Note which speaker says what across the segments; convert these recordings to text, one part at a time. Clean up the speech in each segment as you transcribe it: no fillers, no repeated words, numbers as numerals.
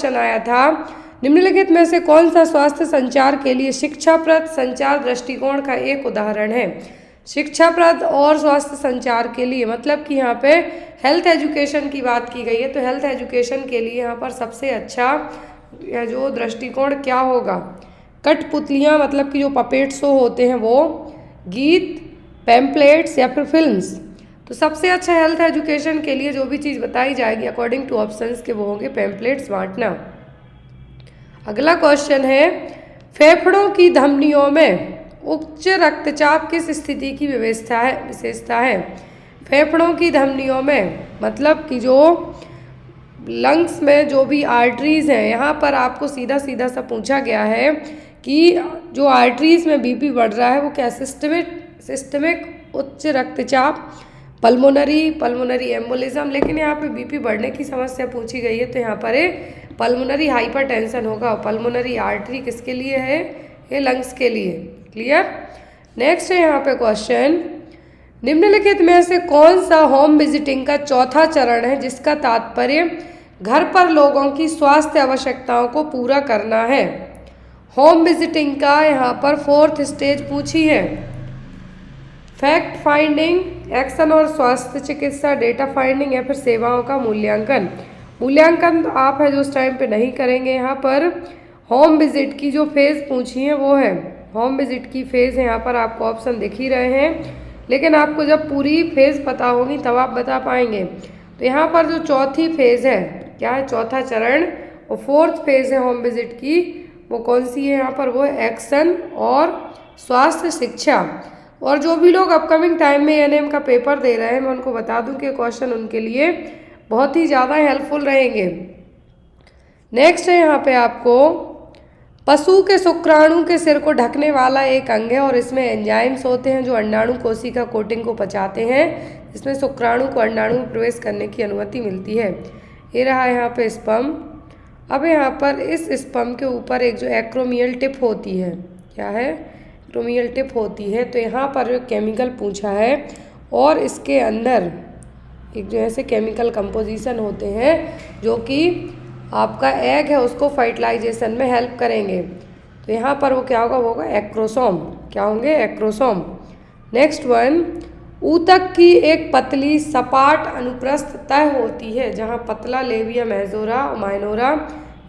Speaker 1: Question आया था, निम्नलिखित में से कौन सा स्वास्थ्य संचार के लिए शिक्षाप्रद संचार दृष्टिकोण का एक उदाहरण है। शिक्षाप्रद और स्वास्थ्य संचार के लिए मतलब कि यहाँ पे हेल्थ एजुकेशन की बात की गई है, तो हेल्थ एजुकेशन के लिए यहाँ पर सबसे अच्छा जो दृष्टिकोण क्या होगा, कठपुतलियाँ मतलब कि जो पपेट शो होते हैं वो, गीत, पैम्पलेट्स या फिर फिल्म्स। तो सबसे अच्छा हेल्थ एजुकेशन के लिए जो भी चीज़ बताई जाएगी अकॉर्डिंग टू ऑप्शंस के वो होंगे पैम्पलेट्स बांटना। अगला क्वेश्चन है, फेफड़ों की धमनियों में उच्च रक्तचाप किस स्थिति की विशेषता है। फेफड़ों की धमनियों में मतलब कि जो लंग्स में जो भी आर्टरीज हैं, यहाँ पर आपको सीधा सीधा सा पूछा गया है कि जो आर्टरीज में बीपी बढ़ रहा है वो क्या, सिस्टमिक उच्च रक्तचाप, पल्मोनरी एम्बोलिज्म, लेकिन यहाँ पे बीपी बढ़ने की समस्या पूछी गई है तो यहाँ पर पल्मोनरी हाइपरटेंशन होगा। पल्मोनरी आर्टरी किसके लिए है, ये लंग्स के लिए। क्लियर। नेक्स्ट है यहाँ पे क्वेश्चन, निम्नलिखित में से कौन सा होम विजिटिंग का चौथा चरण है जिसका तात्पर्य घर पर लोगों की स्वास्थ्य आवश्यकताओं को पूरा करना है। होम विजिटिंग का यहाँ पर 4th स्टेज पूछी है, फैक्ट फाइंडिंग, एक्शन और स्वास्थ्य चिकित्सा, डेटा फाइंडिंग या फिर सेवाओं का मूल्यांकन। मूल्यांकन आप है जो उस टाइम पे नहीं करेंगे। यहाँ पर होम विजिट की जो फेज़ पूछी है वो है, होम विजिट की फेज़ है, यहाँ पर आपको ऑप्शन दिख ही रहे हैं, लेकिन आपको जब पूरी फेज़ पता होगी तब आप बता पाएंगे। तो यहाँ पर जो चौथी फेज़ है, क्या है, चौथा चरण, और 4th फेज़ है होम विजिट की, वो कौन सी है यहाँ पर, वो है एक्शन और स्वास्थ्य शिक्षा। और जो भी लोग अपकमिंग टाइम में एएनएम का पेपर दे रहे हैं, मैं उनको बता दूं कि क्वेश्चन उनके लिए बहुत ही ज़्यादा हेल्पफुल रहेंगे। नेक्स्ट है यहाँ पे आपको, पशु के शुक्राणु के सिर को ढकने वाला एक अंग है और इसमें एंजाइम्स होते हैं जो अंडाणु कोशिका कोटिंग को पचाते हैं, इसमें शुक्राणु को अंडाणु में प्रवेश करने की अनुमति मिलती है। ये रहा यहाँ पे स्पर्म। अब यहाँ पर इस स्पर्म के ऊपर एक जो एक्रोमियल टिप होती है, क्या है, एक्रोमियल टिप होती है, तो यहाँ पर केमिकल पूछा है और इसके अंदर एक जो ऐसे केमिकल कंपोजिशन होते हैं जो कि आपका एग है उसको फर्टिलाइजेशन में हेल्प करेंगे। तो यहाँ पर वो क्या होगा, वो होगा एक्रोसोम। क्या होंगे, एक्रोसोम। नेक्स्ट वन, ऊतक की एक पतली सपाट अनुप्रस्थ तह होती है जहाँ पतला लेविया मेजोरा और माइनोरा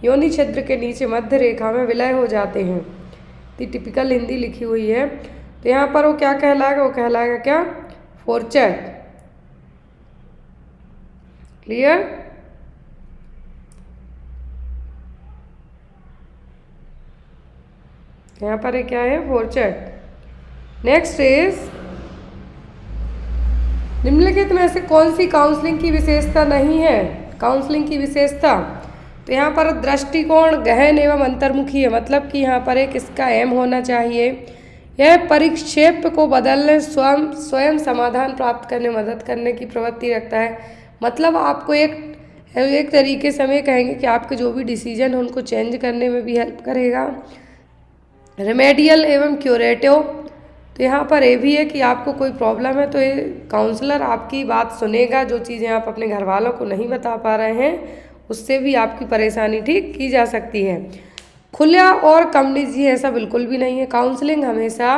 Speaker 1: योनि छिद्र के नीचे मध्य रेखा में विलय हो जाते हैं। टिपिकल हिंदी लिखी हुई है। तो यहाँ पर वो क्या कहलाएगा, वो कहलाएगा क्या, फोर्चेट। क्लियर। यहाँ पर ये क्या है, फोर्चेट। नेक्स्ट इज, निम्नलिखित में से कौन सी काउंसलिंग की विशेषता नहीं है। काउंसलिंग की विशेषता, तो यहाँ पर दृष्टिकोण गहन एवं अंतर्मुखी है, मतलब कि यहाँ पर एक इसका एम होना चाहिए, यह परिक्षेप को बदलने स्वयं समाधान प्राप्त करने मदद करने की प्रवृत्ति रखता है। मतलब आपको एक तरीके से हमें कहेंगे कि आपके जो भी डिसीजन है उनको चेंज करने में भी हेल्प करेगा। रेमेडियल एवं क्यूरेटिव, तो यहाँ पर ये भी है कि आपको कोई प्रॉब्लम है तो ये काउंसलर आपकी बात सुनेगा, जो चीज़ें आप अपने घर वालों को नहीं बता पा रहे हैं उससे भी आपकी परेशानी ठीक की जा सकती है। खुला और कम निजी ऐसा बिल्कुल भी नहीं है। काउंसलिंग हमेशा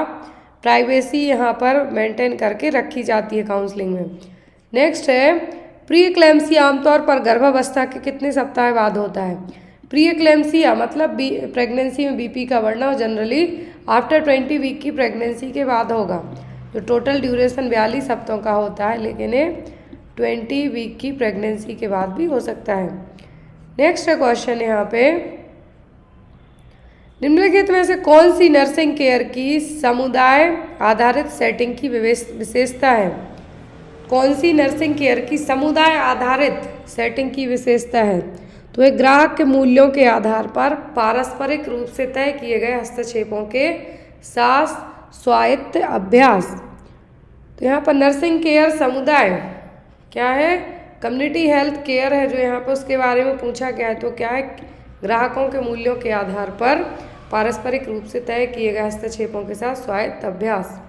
Speaker 1: प्राइवेसी यहाँ पर मेंटेन करके रखी जाती है काउंसलिंग में। नेक्स्ट है, प्री एक्लेम्सिया आमतौर पर गर्भावस्था के कितने सप्ताह बाद होता है। प्री एक्लेम्सिया मतलब प्रेगनेंसी में बीपी का बढ़ना और जनरली आफ्टर 20 वीक की प्रेगनेंसी के बाद होगा। जो टोटल ड्यूरेशन 42 हफ्तों का होता है, लेकिन ये 20 वीक की प्रेगनेंसी के बाद भी हो सकता है। नेक्स्ट है क्वेश्चन यहाँ पे, निम्नलिखित में से कौन सी नर्सिंग केयर की समुदाय आधारित सेटिंग की विशेषता है। कौन सी नर्सिंग केयर की समुदाय आधारित सेटिंग की विशेषता है। तो एक ग्राहक के मूल्यों के आधार पर पारस्परिक रूप से तय किए गए हस्तक्षेपों के साथ स्वायत्त अभ्यास। तो यहाँ पर नर्सिंग केयर समुदाय क्या है, कम्युनिटी हेल्थ केयर है जो यहाँ पर उसके बारे में पूछा गया है। तो क्या है, ग्राहकों के मूल्यों के आधार पर पारस्परिक रूप से तय किए गए हस्तक्षेपों के साथ स्वायत्त अभ्यास।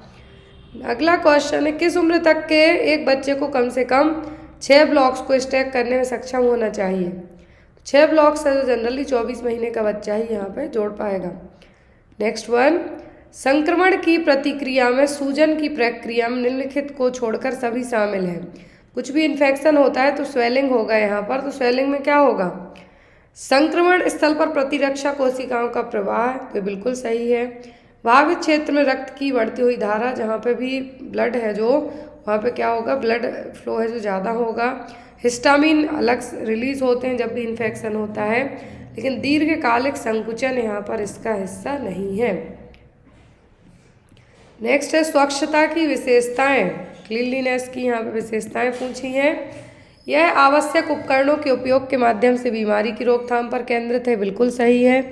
Speaker 1: अगला क्वेश्चन है, किस उम्र तक के एक बच्चे को कम से कम 6 ब्लॉक्स को स्टैक करने में सक्षम होना चाहिए। 6 ब्लॉक्स है जो जनरली 24 महीने का बच्चा ही यहाँ पे जोड़ पाएगा। नेक्स्ट वन, संक्रमण की प्रतिक्रिया में सूजन की प्रक्रिया में निम्नलिखित को छोड़कर सभी शामिल हैं। कुछ भी इन्फेक्शन होता है तो स्वेलिंग होगा यहाँ पर, तो स्वेलिंग में क्या होगा, संक्रमण स्थल पर प्रतिरक्षा कोशिकाओं का प्रवाह, तो बिल्कुल सही है। प्रभावित क्षेत्र में रक्त की बढ़ती हुई धारा, जहाँ पे भी ब्लड है जो, वहाँ पे क्या होगा, ब्लड फ्लो है जो ज़्यादा होगा। हिस्टामिन अलग रिलीज होते हैं जब भी इन्फेक्शन होता है, लेकिन दीर्घकालिक संकुचन यहाँ पर इसका हिस्सा नहीं है। नेक्स्ट है स्वच्छता की विशेषताएं, क्लीनलीनेस की यहाँ पे विशेषताएं पूछी हैं। यह आवश्यक उपकरणों के उपयोग के माध्यम से बीमारी की रोकथाम पर केंद्रित है, बिल्कुल सही है।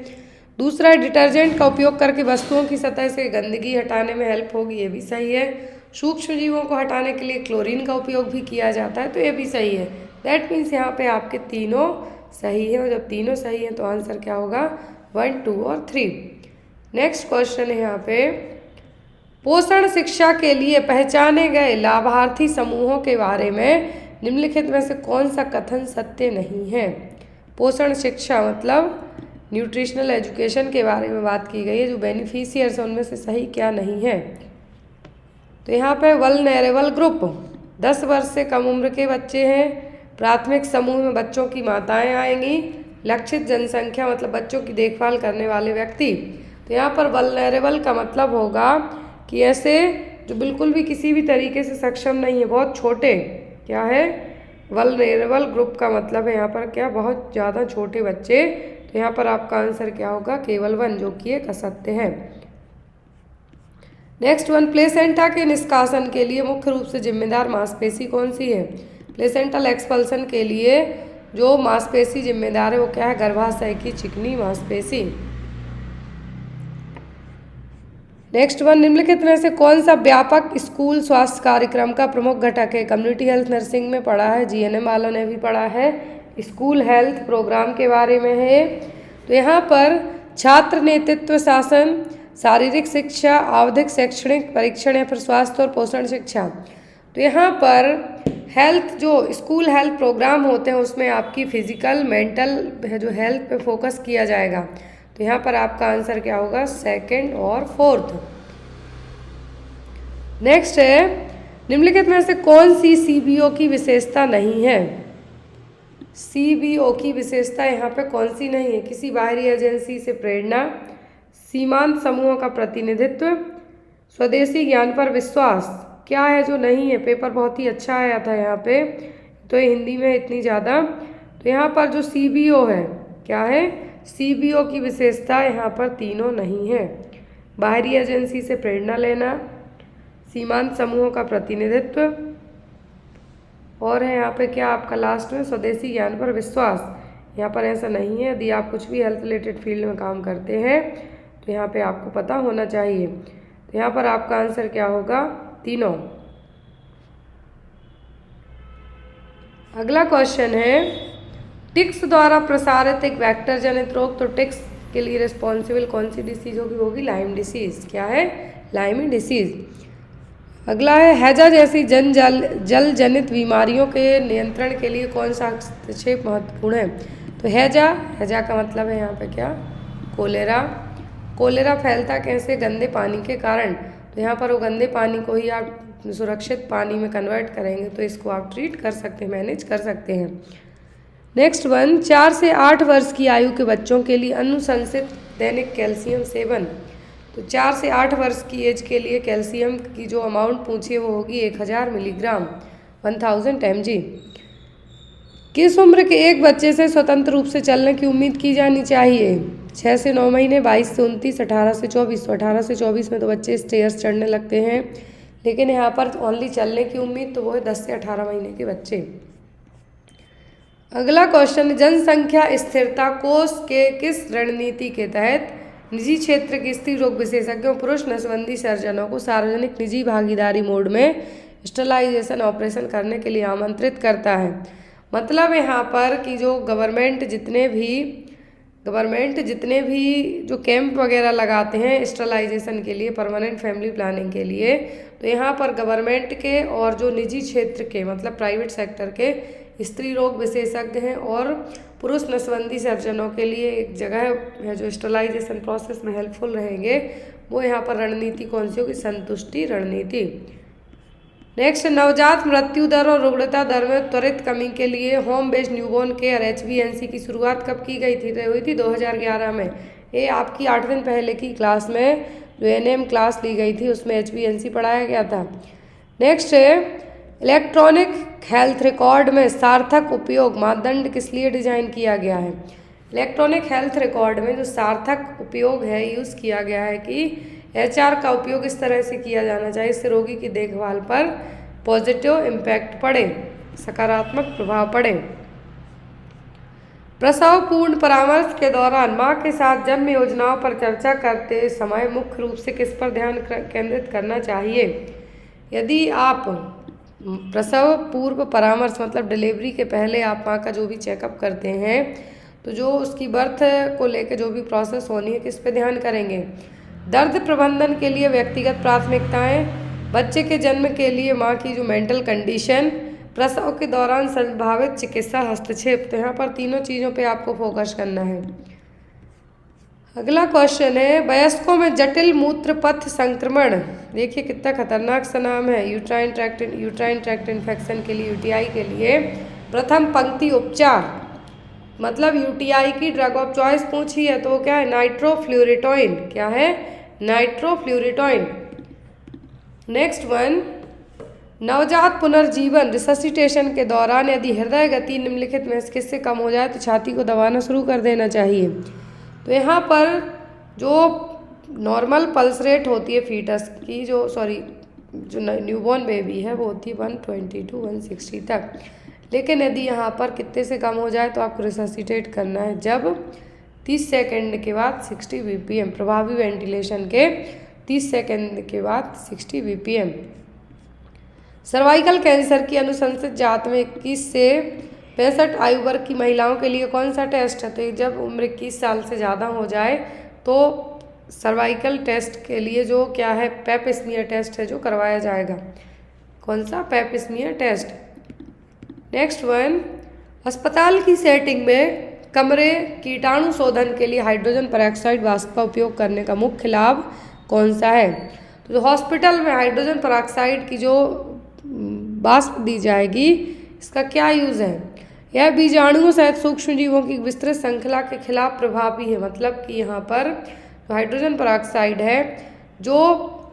Speaker 1: दूसरा, डिटर्जेंट का उपयोग करके वस्तुओं की सतह से गंदगी हटाने में हेल्प होगी, ये भी सही है। सूक्ष्म जीवों को हटाने के लिए क्लोरीन का उपयोग भी किया जाता है, तो ये भी सही है। दैट मीन्स यहाँ पे आपके तीनों सही है, और जब तीनों सही हैं तो आंसर क्या होगा, 1, 2 और 3। नेक्स्ट क्वेश्चन है यहाँ पे, पोषण शिक्षा के लिए पहचाने गए लाभार्थी समूहों के बारे में निम्नलिखित में से कौन सा कथन सत्य नहीं है। पोषण शिक्षा मतलब न्यूट्रिशनल एजुकेशन के बारे में बात की गई है, जो बेनिफिशियर्स हैं उनमें से सही क्या नहीं है। तो यहाँ पे वल्नरेबल ग्रुप 10 वर्ष से कम उम्र के बच्चे हैं। प्राथमिक समूह में बच्चों की माताएं आएंगी। लक्षित जनसंख्या मतलब बच्चों की देखभाल करने वाले व्यक्ति। तो यहाँ पर वल्नरेबल का मतलब होगा कि ऐसे जो बिल्कुल भी किसी भी तरीके से सक्षम नहीं है, बहुत छोटे, क्या है, वल्नरेबल ग्रुप का मतलब है यहाँ पर क्या, बहुत ज़्यादा छोटे बच्चे। तो यहाँ पर आपका आंसर क्या होगा, केवल 1, जो कि एक असत्य है। नेक्स्ट वन, प्लेसेंटा के निष्कासन के लिए मुख्य रूप से जिम्मेदार मांसपेशी कौन सी है। प्लेसेंटल एक्सपल्सन के लिए जो मांसपेशी जिम्मेदार है वो क्या है, गर्भाशय की चिकनी मांसपेशी। नेक्स्ट वन, निम्नलिखित में से कौन सा व्यापक स्कूल स्वास्थ्य कार्यक्रम का प्रमुख घटक है। कम्युनिटी हेल्थ नर्सिंग में पढ़ा है, जीएनएम वालों ने भी पढ़ा है, स्कूल हेल्थ प्रोग्राम के बारे में है। तो यहाँ पर छात्र नेतृत्व शासन, शारीरिक शिक्षा, आवधिक शैक्षणिक परीक्षण या फिर स्वास्थ्य और पोषण शिक्षा। तो यहाँ पर हेल्थ, जो स्कूल हेल्थ प्रोग्राम होते हैं उसमें आपकी फिजिकल मेंटल जो हेल्थ पे फोकस किया जाएगा। तो यहाँ पर आपका आंसर क्या होगा, 2nd और 4th। नेक्स्ट है, निम्नलिखित में से कौन सी सीबीओ की विशेषता नहीं है। सीबीओ की विशेषता यहाँ पे कौन सी नहीं है, किसी बाहरी एजेंसी से प्रेरणा, सीमांत समूहों का प्रतिनिधित्व, स्वदेशी ज्ञान पर विश्वास। क्या है जो नहीं है, पेपर बहुत ही अच्छा आया था यहाँ पे, तो ये हिंदी में इतनी ज़्यादा। तो यहाँ पर जो सीबीओ है, क्या है, सीबीओ की विशेषता यहाँ पर तीनों नहीं है। बाहरी एजेंसी से प्रेरणा लेना, सीमांत समूहों का प्रतिनिधित्व, और है यहाँ पे क्या आपका लास्ट में स्वदेशी ज्ञान पर विश्वास। यहाँ पर ऐसा नहीं है। यदि आप कुछ भी हेल्थ रिलेटेड फील्ड में काम करते हैं तो यहाँ पे आपको पता होना चाहिए। तो यहाँ पर आपका आंसर क्या होगा, तीनों। अगला क्वेश्चन है, टिक्स द्वारा प्रसारित एक वेक्टर जनित रोग, तो टिक्स के लिए रिस्पॉन्सिबल कौन सी डिसीज होगी, होगी लाइम डिसीज। क्या है, लाइमी डिसीज। अगला है, हैजा जैसी जल जनित बीमारियों के नियंत्रण के लिए कौन सा हस्तक्षेप महत्वपूर्ण है। तो हैजा का मतलब है यहाँ पे क्या, कोलेरा। कोलेरा फैलता कैसे, गंदे पानी के कारण। तो यहाँ पर वो गंदे पानी को ही आप सुरक्षित पानी में कन्वर्ट करेंगे तो इसको आप ट्रीट कर सकते हैं, मैनेज कर सकते हैं। नेक्स्ट वन, 4 से 8 वर्ष की आयु के बच्चों के लिए अनुशंसित दैनिक कैल्शियम सेवन। तो 4 से 8 वर्ष की एज के लिए कैल्शियम की जो अमाउंट पूछी है वो होगी 1000 मिलीग्राम, 1000 mg। किस उम्र के एक बच्चे से स्वतंत्र रूप से चलने की उम्मीद की जानी चाहिए। 6 से 9 महीने, 22 से 29, 18 से 24। तो 18 से 24 में तो बच्चे स्टेयर्स चढ़ने लगते हैं, लेकिन यहाँ पर ओनली चलने की उम्मीद तो वो है 10 से 18 महीने के बच्चे। अगला क्वेश्चन, जनसंख्या स्थिरता कोष के किस रणनीति के तहत निजी क्षेत्र के स्त्री रोग विशेषज्ञों, पुरुष नसबंदी सर्जनों को सार्वजनिक निजी भागीदारी मोड में स्टरलाइजेशन ऑपरेशन करने के लिए आमंत्रित करता है। मतलब यहाँ पर कि जो गवर्नमेंट जितने भी जो कैंप वगैरह लगाते हैं स्टरलाइजेशन के लिए, परमानेंट फैमिली प्लानिंग के लिए, तो यहाँ पर गवर्नमेंट के और जो निजी क्षेत्र के मतलब प्राइवेट सेक्टर के स्त्री रोग विशेषज्ञ हैं और पुरुष नसबंदी सर्जनों के लिए एक जगह है जो स्टरलाइजेशन प्रोसेस में हेल्पफुल रहेंगे, वो यहाँ पर रणनीति कौन सी होगी? संतुष्टि रणनीति। नेक्स्ट, नवजात मृत्यु दर और रुग्णता दर में त्वरित कमी के लिए home based newborn care HBNC की शुरुआत कब की गई थी? हुई थी 2011 में। ये आपकी 8 दिन पहले की क्लास में जो NM क्लास ली गई थी उसमें HBNC पढ़ाया गया था। नेक्स्ट है, इलेक्ट्रॉनिक हेल्थ रिकॉर्ड में सार्थक उपयोग मानदंड किस लिए डिजाइन किया गया है? इलेक्ट्रॉनिक हेल्थ रिकॉर्ड में जो सार्थक उपयोग है यूज़ किया गया है कि HR का उपयोग इस तरह से किया जाना चाहिए इससे रोगी की देखभाल पर पॉजिटिव इम्पैक्ट पड़े, सकारात्मक प्रभाव पड़े। प्रसव पूर्ण परामर्श के दौरान माँ के साथ जन्म योजनाओं पर चर्चा करते समय मुख्य रूप से किस पर ध्यान केंद्रित करना चाहिए? यदि आप प्रसव पूर्व परामर्श मतलब डिलीवरी के पहले आप माँ का जो भी चेकअप करते हैं तो जो उसकी बर्थ को लेकर जो भी प्रोसेस होनी है किस पे ध्यान करेंगे? दर्द प्रबंधन के लिए व्यक्तिगत प्राथमिकताएं, बच्चे के जन्म के लिए माँ की जो मेंटल कंडीशन, प्रसव के दौरान संभावित चिकित्सा हस्तक्षेप। तो यहाँ पर तीनों चीज़ों पे आपको फोकस करना है। अगला क्वेश्चन है, वयस्कों में जटिल मूत्र पथ संक्रमण, देखिए कितना खतरनाक सा नाम है, यूट्राइन ट्रैक्ट इन्फेक्शन के लिए UTI के लिए प्रथम पंक्ति उपचार मतलब UTI की ड्रग ऑफ चॉइस पूछी है तो क्या है? नाइट्रोफ्लूरिटोइन। क्या है? नाइट्रोफ्लूरिटोइन। नेक्स्ट वन, नवजात पुनर्जीवन रिससिटेशन के दौरान यदि हृदय गति निम्नलिखित में से किससे कम हो जाए तो छाती को दबाना शुरू कर देना चाहिए। तो यहाँ पर जो नॉर्मल पल्स रेट होती है फीटस की जो न्यूबॉर्न बेबी है वो होती है 120 to 160 तक, लेकिन यदि यहाँ पर कितने से कम हो जाए तो आपको रिससिटेट करना है जब 30 सेकंड के बाद 60 BPM, प्रभावी वेंटिलेशन के 30 सेकंड के बाद 60 BPM। सर्वाइकल कैंसर की अनुशंसित जात में 21 से 65 आयु वर्ग की महिलाओं के लिए कौन सा टेस्ट है? तो जब उम्र 21 साल से ज़्यादा हो जाए तो सर्वाइकल टेस्ट के लिए जो क्या है पेप स्मीयर टेस्ट है जो करवाया जाएगा। कौन सा? पेप स्मीयर टेस्ट। नेक्स्ट वन, अस्पताल की सेटिंग में कमरे कीटाणु शोधन के लिए हाइड्रोजन पेरोक्साइड वाष्प का उपयोग करने का मुख्य लाभ कौन सा है? तो हॉस्पिटल में हाइड्रोजन पेरोक्साइड की जो वाष्प दी जाएगी इसका क्या यूज़ है? यह बीजाणुओं सहित सूक्ष्म जीवों की विस्तृत श्रृंखला के खिलाफ प्रभावी है। मतलब कि यहाँ पर जो हाइड्रोजन पेरोक्साइड है जो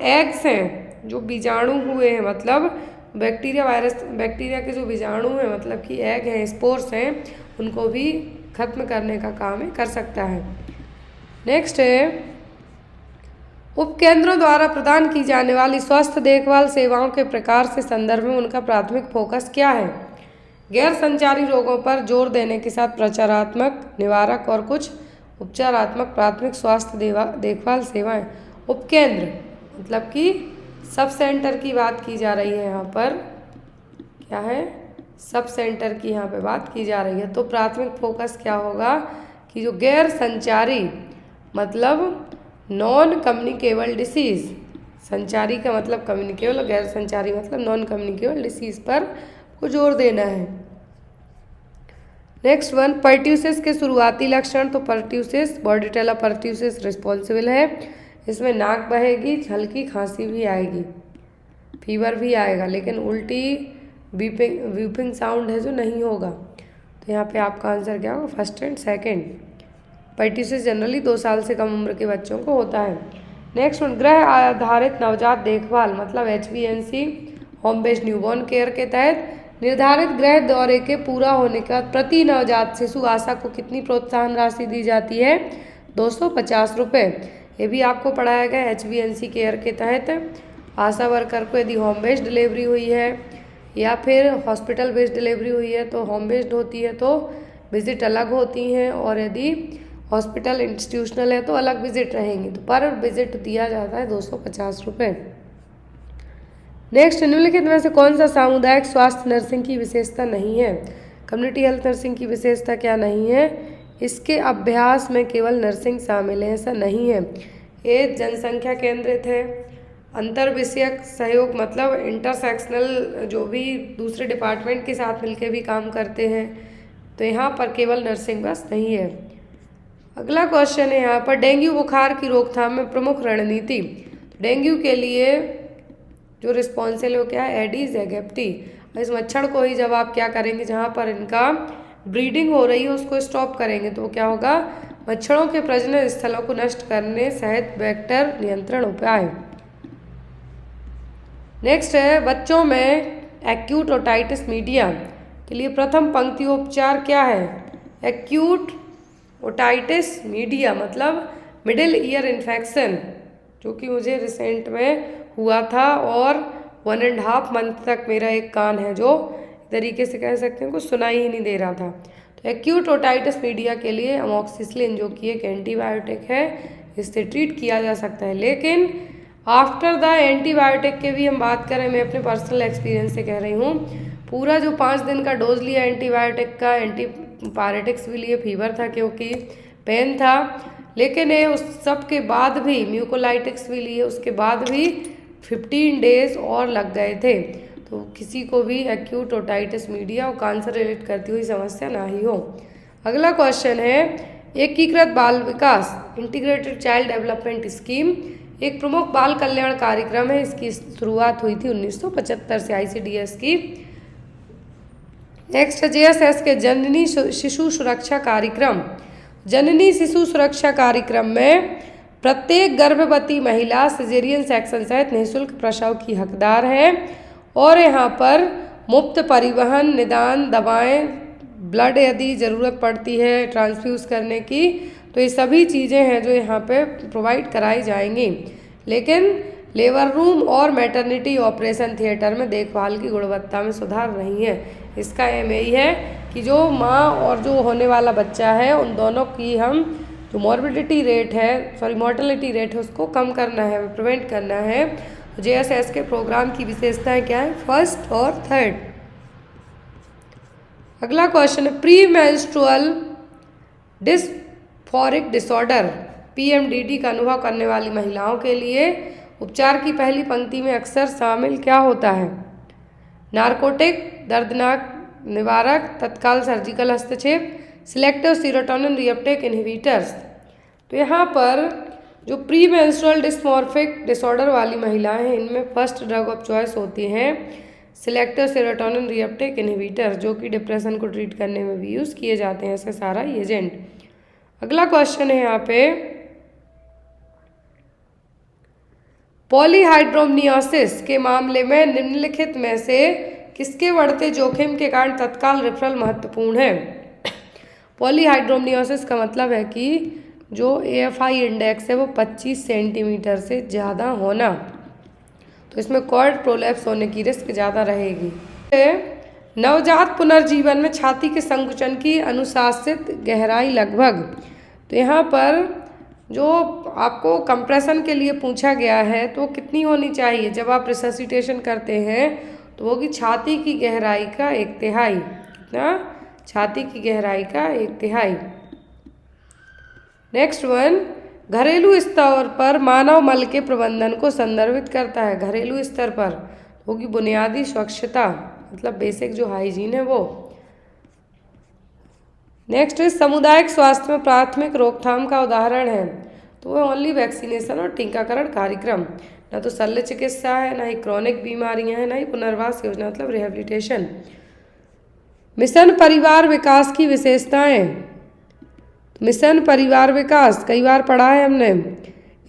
Speaker 1: एग्स हैं जो बीजाणु हुए हैं मतलब बैक्टीरिया के जो बीजाणु हैं मतलब कि एग हैं, स्पोर्स हैं, उनको भी खत्म करने का काम कर सकता है। नेक्स्ट है, उपकेंद्रों द्वारा प्रदान की जाने वाली स्वास्थ्य देखभाल सेवाओं के प्रकार से संदर्भ में उनका प्राथमिक फोकस क्या है? गैर संचारी रोगों पर जोर देने के साथ प्रचारात्मक, निवारक और कुछ उपचारात्मक प्राथमिक स्वास्थ्य देखभाल सेवाएं। उपकेंद्र मतलब कि सब सेंटर की बात की जा रही है यहाँ पर, क्या है? सब सेंटर की यहाँ पे बात की जा रही है। तो प्राथमिक फोकस क्या होगा कि जो गैर संचारी मतलब नॉन कम्युनिकेबल डिसीज़, संचारी का मतलब कम्युनिकेबल, गैर संचारी मतलब नॉन कम्युनिकेबल डिसीज़ पर को जोर देना है। नेक्स्ट वन, पर्ट्यूसिस के शुरुआती लक्षण। तो पर्ट्यूसिस, बॉर्डिटेला पर्ट्यूसिस रिस्पॉन्सिबल है, इसमें नाक बहेगी, हल्की खांसी भी आएगी, फीवर भी आएगा, लेकिन उल्टी वीपिंग साउंड है जो नहीं होगा। तो यहाँ पे आपका आंसर क्या होगा? First and second. Pertussis generally 2 साल से कम उम्र के बच्चों को होता है। नेक्स्ट वन, गृह आधारित नवजात देखभाल मतलब HBNC home based newborn care के तहत निर्धारित गृह दौरे के पूरा होने के बाद प्रति नवजात शिशु आशा को कितनी प्रोत्साहन राशि दी जाती है? 250 रुपये। ये भी आपको पढ़ाया गया HBNC केयर के तहत। आशा वर्कर को यदि होम बेस्ड डिलीवरी हुई है या फिर हॉस्पिटल बेस्ड डिलीवरी हुई है तो होम बेस्ड होती है तो विजिट अलग होती हैं, और यदि हॉस्पिटल इंस्टीट्यूशनल है तो अलग विजिट रहेंगी। तो पर विजिट दिया जाता है 250 रुपये। नेक्स्ट, निम्नलिखित में से कौन सा सामुदायिक स्वास्थ्य नर्सिंग की विशेषता नहीं है? कम्युनिटी हेल्थ नर्सिंग की विशेषता क्या नहीं है? इसके अभ्यास में केवल नर्सिंग शामिल है, ऐसा नहीं है। ये जनसंख्या केंद्रित है, अंतर विषयक सहयोग मतलब इंटरसेक्शनल जो भी दूसरे डिपार्टमेंट के साथ मिलकर भी काम करते हैं, तो यहाँ पर केवल नर्सिंग बस नहीं है। अगला क्वेश्चन है यहाँ पर, डेंगू बुखार की रोकथाम में प्रमुख रणनीति। डेंगू के लिए जो रिस्पॉन्सिबल है वो क्या है, एडीज एगिप्टी। इस मच्छर को ही जब आप क्या करेंगे, जहाँ पर इनका ब्रीडिंग हो रही है उसको स्टॉप करेंगे तो क्या होगा, मच्छरों के प्रजनन स्थलों को नष्ट करने सहित वेक्टर नियंत्रण उपाय। नेक्स्ट है, बच्चों में एक्यूट ओटाइटिस मीडिया के लिए प्रथम पंक्ति उपचार क्या है। एक्यूट ओटाइटिस मीडिया मतलब मिडिल ईयर इन्फेक्शन, जो कि मुझे रिसेंट में हुआ था और 1.5 मंथ तक मेरा एक कान है जो तरीके से कह सकते हैं कुछ सुनाई ही नहीं दे रहा था। तो एक्यूट ओटाइटिस मीडिया के लिए अमोक्सिसिलिन जो कि एक एंटीबायोटिक है, इससे ट्रीट किया जा सकता है। लेकिन आफ्टर द एंटीबायोटिक के भी हम बात करें, मैं अपने पर्सनल एक्सपीरियंस से कह रही हूँ, पूरा जो 5 दिन का डोज लिया एंटीबायोटिक का, एंटीपायरेटिक्स भी लिए, फीवर था क्योंकि पेन था, लेकिन उस सब के बाद भी म्यूकोलाइटिक्स भी लिए, उसके बाद भी 15 डेज और लग गए थे। तो किसी को भी एक्यूट ओटाइटिस मीडिया और कैंसर रिलेट करती हुई समस्या ना ही हो। अगला क्वेश्चन है, एकीकृत बाल विकास इंटीग्रेटेड चाइल्ड डेवलपमेंट स्कीम एक प्रमुख बाल कल्याण कार्यक्रम है। इसकी शुरुआत हुई थी 1975 से ICDS की। नेक्स्ट है, JSS के जननी शिशु सुरक्षा कार्यक्रम। जननी शिशु सुरक्षा कार्यक्रम में प्रत्येक गर्भवती महिला सिजेरियन सेक्शन सहित निःशुल्क प्रसव की हकदार है और यहाँ पर मुफ्त परिवहन, निदान, दवाएं, ब्लड यदि ज़रूरत पड़ती है ट्रांसफ्यूज़ करने की, तो ये सभी चीज़ें हैं जो यहाँ पे प्रोवाइड कराई जाएंगी। लेकिन लेबर रूम और मैटरनिटी ऑपरेशन थिएटर में देखभाल की गुणवत्ता में सुधार नहीं है। इसका एम यही है कि जो माँ और जो होने वाला बच्चा है उन दोनों की हम जो मॉर्बिडिटी रेट है, मॉर्टेलिटी रेट है, उसको कम करना है, प्रिवेंट करना है। तो JSS के प्रोग्राम की विशेषताएं क्या है, फर्स्ट और थर्ड। अगला क्वेश्चन है, pre menstrual dysphoric disorder PMDD का अनुभव करने वाली महिलाओं के लिए उपचार की पहली पंक्ति में अक्सर शामिल क्या होता है। नारकोटिक, दर्दनाक निवारक, तत्काल सर्जिकल हस्तक्षेप, सिलेक्टिव सीरोटोनिन रिएप्टेक इनहिबिटर्स। तो यहाँ पर जो प्री मेंस्ट्रुअल डिस्मॉर्फिक डिसऑर्डर वाली महिलाएं हैं, इनमें फर्स्ट ड्रग ऑफ चॉइस होती हैं सिलेक्टिव सीरोटोनिन रिएप्टेक इनहिबिटर, जो कि डिप्रेशन को ट्रीट करने में भी यूज़ किए जाते हैं ऐसे सारा एजेंट। अगला क्वेश्चन है यहाँ पे, पॉलीहाइड्रोमनियोसिस के मामले में निम्नलिखित में से किसके बढ़ते जोखिम के कारण तत्काल रेफरल महत्वपूर्ण है। पॉलीहाइड्रोमनियोसिस का मतलब है कि जो AFI इंडेक्स है वो 25 सेंटीमीटर से ज़्यादा होना, तो इसमें कॉर्ड प्रोलैप्स होने की रिस्क ज़्यादा रहेगी। नवजात पुनर्जीवन में छाती के संकुचन की अनुशासित गहराई लगभग, तो यहाँ पर जो आपको कंप्रेशन के लिए पूछा गया है तो कितनी होनी चाहिए जब आप रिससिटेशन करते हैं, तो वो कि छाती की गहराई का 1/3। कितना, छाती की गहराई का 1/3। नेक्स्ट वन, घरेलू स्तर पर मानव मल के प्रबंधन को संदर्भित करता है। घरेलू स्तर पर होगी बुनियादी स्वच्छता, मतलब बेसिक जो हाइजीन है वो। नेक्स्ट इस सामुदायिक स्वास्थ्य में प्राथमिक रोकथाम का उदाहरण है, तो वो ओनली वैक्सीनेशन और टीकाकरण कार्यक्रम, ना तो शल्य चिकित्सा है, ना ही क्रॉनिक बीमारियां हैं, ना ही पुनर्वास योजना मतलब रिहेबिलिटेशन। मिशन परिवार विकास की विशेषताएं। मिशन परिवार विकास कई बार पढ़ा है हमने।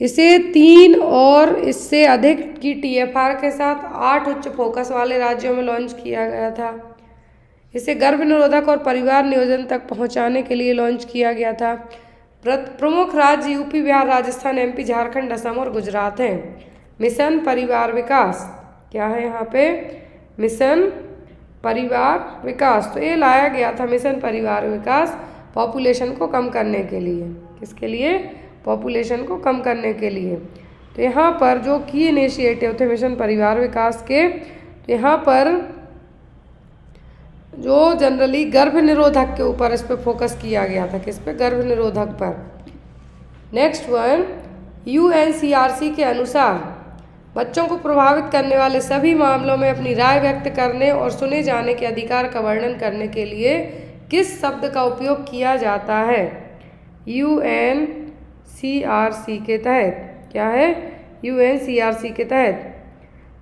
Speaker 1: इसे 3 और इससे अधिक की TFR के साथ 8 उच्च फोकस वाले राज्यों में लॉन्च किया गया था। इसे गर्भ निरोधक और परिवार नियोजन तक पहुंचाने के लिए लॉन्च किया गया था। प्रमुख राज्य UP, बिहार, राजस्थान, MP, झारखंड, असम और गुजरात हैं। मिशन परिवार विकास क्या है यहाँ पे, मिशन परिवार विकास, तो ये लाया गया था मिशन परिवार विकास पॉपुलेशन को कम करने के लिए। किसके लिए, पॉपुलेशन को कम करने के लिए। तो यहाँ पर जो की इनिशिएटिव थे मिशन परिवार विकास के, तो यहाँ पर जो जनरली गर्भ निरोधक के ऊपर इस पर फोकस किया गया था। किस पे, गर्भ निरोधक पर। नेक्स्ट वन, UNCRC के अनुसार बच्चों को प्रभावित करने वाले सभी मामलों में अपनी राय व्यक्त करने और सुने जाने के अधिकार का वर्णन करने के लिए किस शब्द का उपयोग किया जाता है UNCRC के तहत? क्या है? UNCRC के तहत।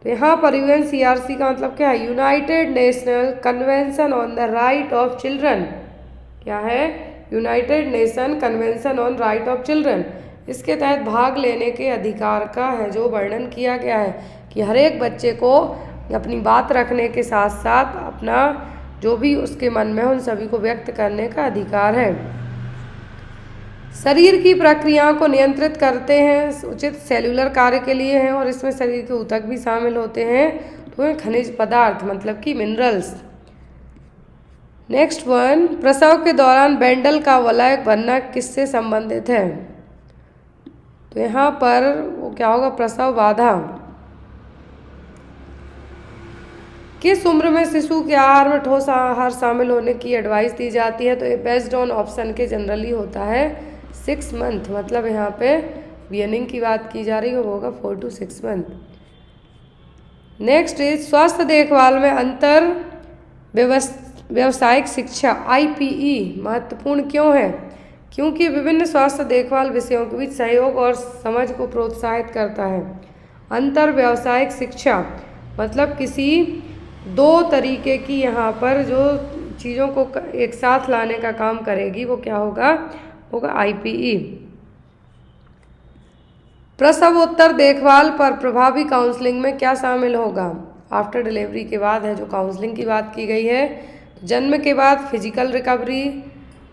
Speaker 1: तो यहाँ पर UNCRC का मतलब क्या है? United national convention on the right of children. क्या है? United nation convention on right of children. इसके तहत भाग लेने के अधिकार का है जो वर्णन किया गया है कि हर एक बच्चे को अपनी बात रखने के साथ साथ अपना जो भी उसके मन में हो उन सभी को व्यक्त करने का अधिकार है। शरीर की प्रक्रियाओं को नियंत्रित करते हैं, उचित सेल्यूलर कार्य के लिए हैं और इसमें शरीर के ऊतक भी शामिल होते हैं। तो खनिज पदार्थ मतलब कि मिनरल्स। नेक्स्ट वन, प्रसव के दौरान बैंडल का वलय बनना किससे संबंधित है? तो यहाँ पर वो क्या होगा? प्रसव बाधा। किस उम्र में शिशु के आहार में ठोस आहार शामिल होने की एडवाइस दी जाती है? तो ये बेस्ड ऑन ऑप्शन के जनरली होता है 6 मंथ, मतलब यहाँ पे बियनिंग की बात की जा रही है, वो होगा 4 to 6 मंथ। नेक्स्ट इज स्वास्थ्य देखभाल में अंतर व्यावसायिक शिक्षा IPE महत्वपूर्ण क्यों है? क्योंकि विभिन्न स्वास्थ्य देखभाल विषयों के बीच सहयोग और समझ को प्रोत्साहित करता है। अंतर व्यावसायिक शिक्षा मतलब किसी दो तरीके की यहाँ पर जो चीज़ों को एक साथ लाने का काम करेगी, वो क्या होगा? IPE। प्रसवोत्तर देखभाल पर प्रभावी काउंसलिंग में क्या शामिल होगा? आफ्टर डिलीवरी के बाद है जो काउंसलिंग की बात की गई है। जन्म के बाद फिजिकल रिकवरी,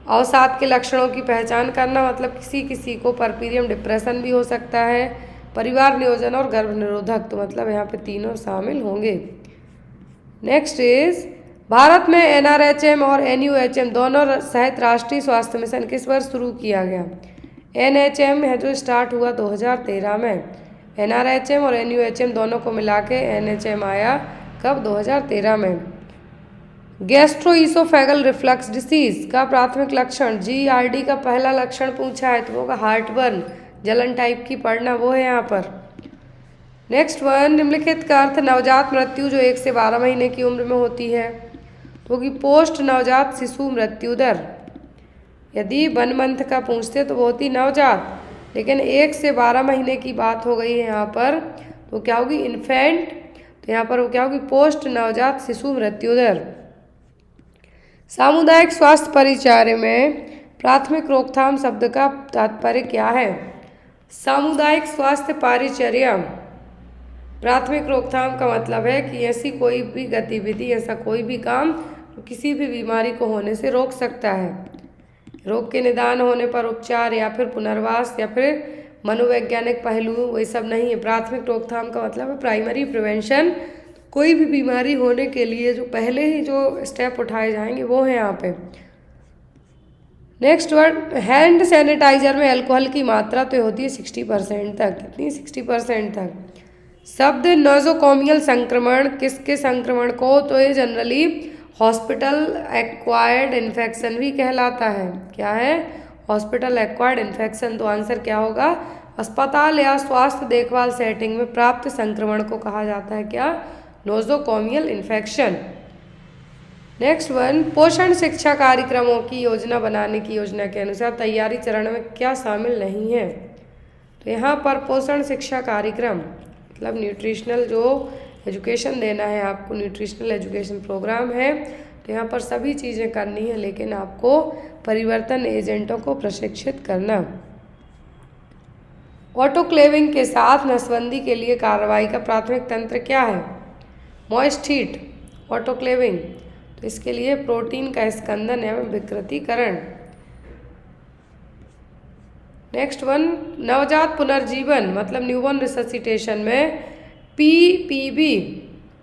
Speaker 1: अवसाद के लक्षणों की पहचान करना, मतलब किसी को परपीरियम डिप्रेशन भी हो सकता है, परिवार नियोजन और गर्भ निरोधक, तो मतलब यहाँ पे तीनों शामिल होंगे। नेक्स्ट इज भारत में NRHM और NUHM दोनों सहित राष्ट्रीय स्वास्थ्य मिशन किस वर्ष शुरू किया गया? NHM है जो स्टार्ट हुआ 2013 में, NRHM और NUHM दोनों को मिला के NHM आया कब? 2013 में। गैस्ट्रोइसोफेगल रिफ्लक्स डिसीज का प्राथमिक लक्षण, GERD का पहला लक्षण पूछा है तो वो होगा हार्टबर्न, जलन टाइप की पड़ना, वो है यहाँ पर। नेक्स्ट वन, निम्नलिखित का अर्थ नवजात मृत्यु जो 1 से 12 महीने की उम्र में होती है तो कि पोस्ट नवजात शिशु मृत्यु दर। यदि 1 मंथ का पूछते तो वो होती नवजात, लेकिन 1 से 12 महीने की बात हो गई है यहाँ पर, तो क्या होगी? इन्फेंट। तो यहाँ पर वो क्या होगी? पोस्ट नवजात शिशु मृत्यु दर। सामुदायिक स्वास्थ्य परिचर्या में प्राथमिक रोकथाम शब्द का तात्पर्य क्या है? सामुदायिक स्वास्थ्य परिचर्या प्राथमिक रोकथाम का मतलब है कि ऐसी कोई भी गतिविधि, ऐसा कोई भी काम जो किसी भी बीमारी को होने से रोक सकता है। रोग के निदान होने पर उपचार या फिर पुनर्वास या फिर मनोवैज्ञानिक पहलू, वही सब नहीं है। प्राथमिक रोकथाम का मतलब है प्राइमरी प्रिवेंशन। कोई भी बीमारी होने के लिए जो पहले ही जो स्टेप उठाए जाएंगे वो है यहाँ पे। नेक्स्ट वर्ड, हैंड सैनिटाइजर में अल्कोहल की मात्रा तो होती है 60% तक। कितनी? 60% तक। शब्द नोजोकोमियल संक्रमण किसके संक्रमण को? तो ये जनरली हॉस्पिटल एक्वायर्ड इन्फेक्शन भी कहलाता है। क्या है? Hospital acquired infection. तो आंसर क्या होगा? अस्पताल या स्वास्थ्य देखभाल सेटिंग में प्राप्त संक्रमण को कहा जाता है क्या? Nosocomial infection. नेक्स्ट वन, पोषण शिक्षा कार्यक्रमों की योजना बनाने की योजना के अनुसार तैयारी चरण में क्या शामिल नहीं है? तो यहाँ पर पोषण शिक्षा कार्यक्रम मतलब न्यूट्रिशनल जो एजुकेशन देना है आपको, न्यूट्रिशनल एजुकेशन प्रोग्राम है, तो यहाँ पर सभी चीज़ें करनी है, लेकिन आपको परिवर्तन एजेंटों को प्रशिक्षित करना। ऑटोक्लेविंग के साथ नसबंदी के लिए कार्रवाई का प्राथमिक तंत्र क्या है? Moist heat, autoclaving. तो इसके लिए प्रोटीन का स्कंदन एवं विकृतीकरण। नेक्स्ट वन, नवजात पुनर्जीवन मतलब न्यूबॉर्न रिससिटेशन में PPV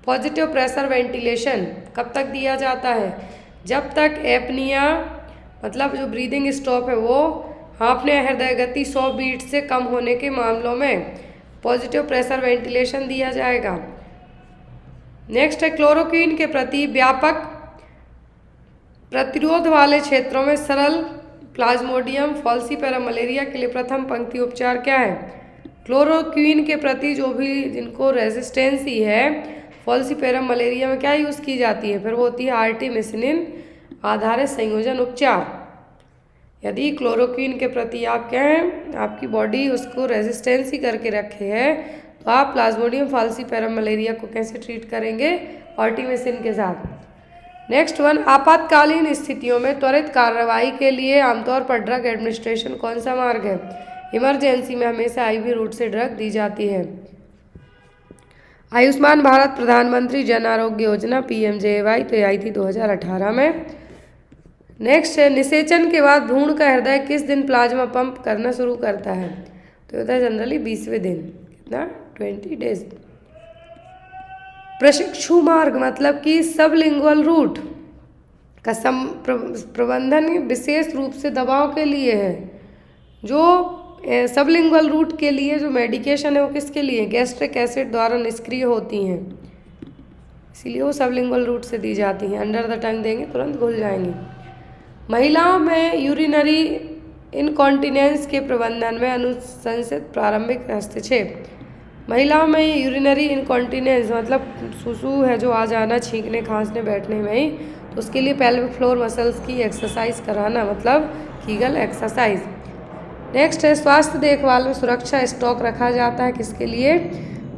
Speaker 1: पॉजिटिव प्रेशर वेंटिलेशन कब तक दिया जाता है? जब तक एपनिया मतलब जो ब्रीदिंग स्टॉप है वो हाँफने हृदय गति 100 बीट से कम होने के मामलों में पॉजिटिव प्रेशर वेंटिलेशन दिया जाएगा। नेक्स्ट है, क्लोरोक्वीन के प्रति व्यापक प्रतिरोध वाले क्षेत्रों में सरल प्लाज्मोडियम फॉल्सीपेरम मलेरिया के लिए प्रथम पंक्ति उपचार क्या है? क्लोरोक्वीन के प्रति जो भी जिनको रेजिस्टेंसी है फॉल्सीपेरम मलेरिया में क्या यूज़ की जाती है? फिर वो होती है आर्टिमिसिनिन आधारित संयोजन उपचार। यदि क्लोरोक्वीन के प्रति आप क्या हैं, आपकी बॉडी उसको रेजिस्टेंस ही करके रखे है, तो आप प्लाज्मोडियम फाल्सीपैरम मलेरिया को कैसे ट्रीट करेंगे? ऑर्टिमिसिन के साथ। नेक्स्ट वन, आपातकालीन स्थितियों में त्वरित कार्रवाई के लिए आमतौर पर ड्रग एडमिनिस्ट्रेशन कौन सा मार्ग है? इमरजेंसी में हमेशा IV रूट से ड्रग दी जाती है। आयुष्मान भारत प्रधानमंत्री जन आरोग्य योजना PMJAY तो ये आई थी 2018 में। नेक्स्ट है, निषेचन के बाद भ्रूण का हृदय किस दिन प्लाज्मा पंप करना शुरू करता है? तो होता है जनरली 20वें दिन। कितना? 20 डेज। प्रशिक्षु मार्ग मतलब कि सबलिंगुअल रूट का प्रबंधन विशेष रूप से दवाओं के लिए है। जो सबलिंगुअल रूट के लिए जो मेडिकेशन है वो किसके लिए? गैस्ट्रिक एसिड द्वारा निष्क्रिय होती हैं, इसीलिए वो सबलिंगुअल रूट से दी जाती हैं। अंडर द टंग देंगे तुरंत घुल जाएंगी। महिलाओं में यूरिनरी इनकॉन्टिनेंस के प्रबंधन में अनुशंसित प्रारंभिक हस्तक्षेप। महिलाओं में यूरिनरी इनकॉन्टिनेंस मतलब सुसु है जो आ जाना छींकने खांसने बैठने में ही, तो उसके लिए पेल्विक फ्लोर मसल्स की एक्सरसाइज कराना मतलब कीगल एक्सरसाइज। नेक्स्ट है, स्वास्थ्य देखभाल में सुरक्षा स्टॉक रखा जाता है किसके लिए?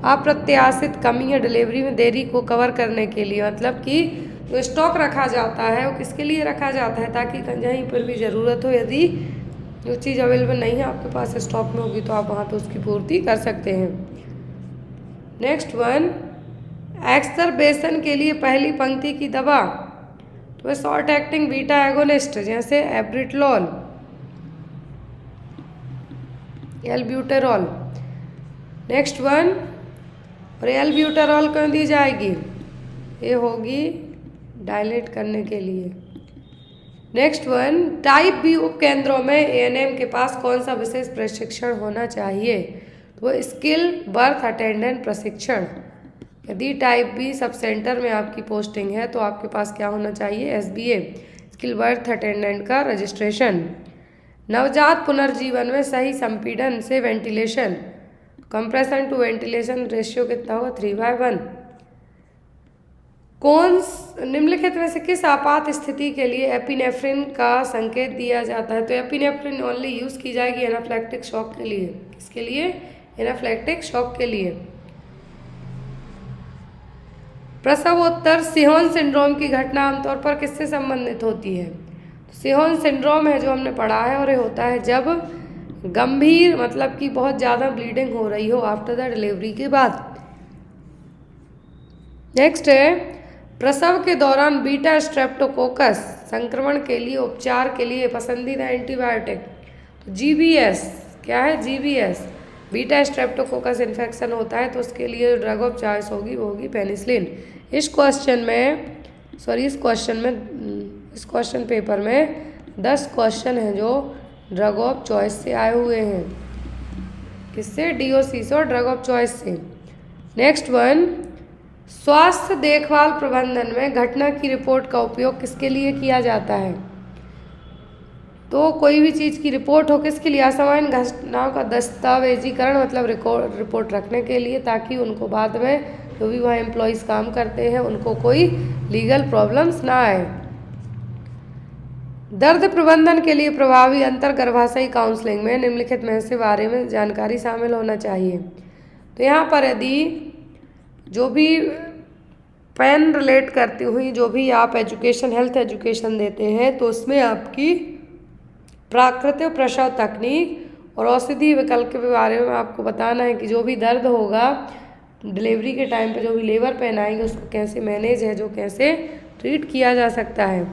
Speaker 1: अप्रत्याशित कमी या डिलीवरी में देरी को कवर करने के लिए। मतलब कि जो स्टॉक रखा जाता है वो किसके लिए रखा जाता है? ताकि कहीं पर भी ज़रूरत हो, यदि जो चीज़ अवेलेबल नहीं है आपके पास स्टॉक में होगी तो आप वहाँ पे उसकी पूर्ति कर सकते हैं। नेक्स्ट वन, एक्सरबेशन के लिए पहली पंक्ति की दवा तो शॉर्ट एक्टिंग बीटा एगोनिस्ट जैसे एब्रिटलॉल, एल्ब्यूटेरॉल। नेक्स्ट वन, और एल्ब्यूटेरॉल क्यों दी जाएगी? ये होगी डायलेट करने के लिए। नेक्स्ट वन, टाइप बी उपकेंद्रों में ANM के पास कौन सा विशेष प्रशिक्षण होना चाहिए? तो वो स्किल बर्थ अटेंडेंट प्रशिक्षण। यदि टाइप बी सब सेंटर में आपकी पोस्टिंग है तो आपके पास क्या होना चाहिए? SBA स्किल बर्थ अटेंडेंट का रजिस्ट्रेशन। नवजात पुनर्जीवन में सही संपीड़न से ventilation, compression to ventilation ratio कितना होगा? 3/1। कौन निम्नलिखित में से किस आपात स्थिति के लिए एपिनेफ्रिन का संकेत दिया जाता है? तो एपिनेफ्रिन ओनली यूज़ की जाएगी एनाफ्लेक्टिक शॉक के लिए। किसके लिए? एनाफ्लेक्टिक शॉक के लिए। प्रसवोत्तर सिहोन सिंड्रोम की घटना आमतौर पर किससे संबंधित होती है? सिहोन सिंड्रोम है जो हमने पढ़ा है, और ये होता है जब गंभीर मतलब कि बहुत ज़्यादा ब्लीडिंग हो रही हो आफ्टर द डिलीवरी के बाद। नेक्स्ट है, प्रसव के दौरान बीटा स्ट्रेप्टोकोकस संक्रमण के लिए उपचार के लिए पसंदीदा एंटीबायोटिक। तो GBS क्या है? GBS बीटा स्ट्रेप्टोकोकस इन्फेक्शन होता है तो उसके लिए ड्रग ऑफ चॉइस होगी वो होगी पेनिसिलिन। इस क्वेश्चन पेपर में 10 क्वेश्चन हैं जो ड्रग ऑफ चॉइस से आए हुए हैं। किससे? DOC से और ड्रग ऑफ चॉइस से। नेक्स्ट वन, स्वास्थ्य देखभाल प्रबंधन में घटना की रिपोर्ट का उपयोग किसके लिए किया जाता है? तो कोई भी चीज़ की रिपोर्ट हो किसके लिए? असामान्य घटनाओं का दस्तावेजीकरण मतलब रिपोर्ट रखने के लिए, ताकि उनको बाद में जो भी वहाँ एम्प्लॉयज़ काम करते हैं उनको कोई लीगल प्रॉब्लम्स ना आए। दर्द प्रबंधन के लिए प्रभावी अंतर्गर्भाशयी काउंसलिंग में निम्नलिखित में से बारे में जानकारी शामिल होना चाहिए। तो यहाँ पर यदि जो भी पेन रिलेट करती हुई जो भी आप एजुकेशन हेल्थ एजुकेशन देते हैं तो उसमें आपकी प्राकृतिक प्रसव तकनीक और औषधि विकल्प के बारे में आपको बताना है कि जो भी दर्द होगा डिलीवरी के टाइम पे जो भी लेबर पेन आएंगे उसको कैसे मैनेज है, जो कैसे ट्रीट किया जा सकता है।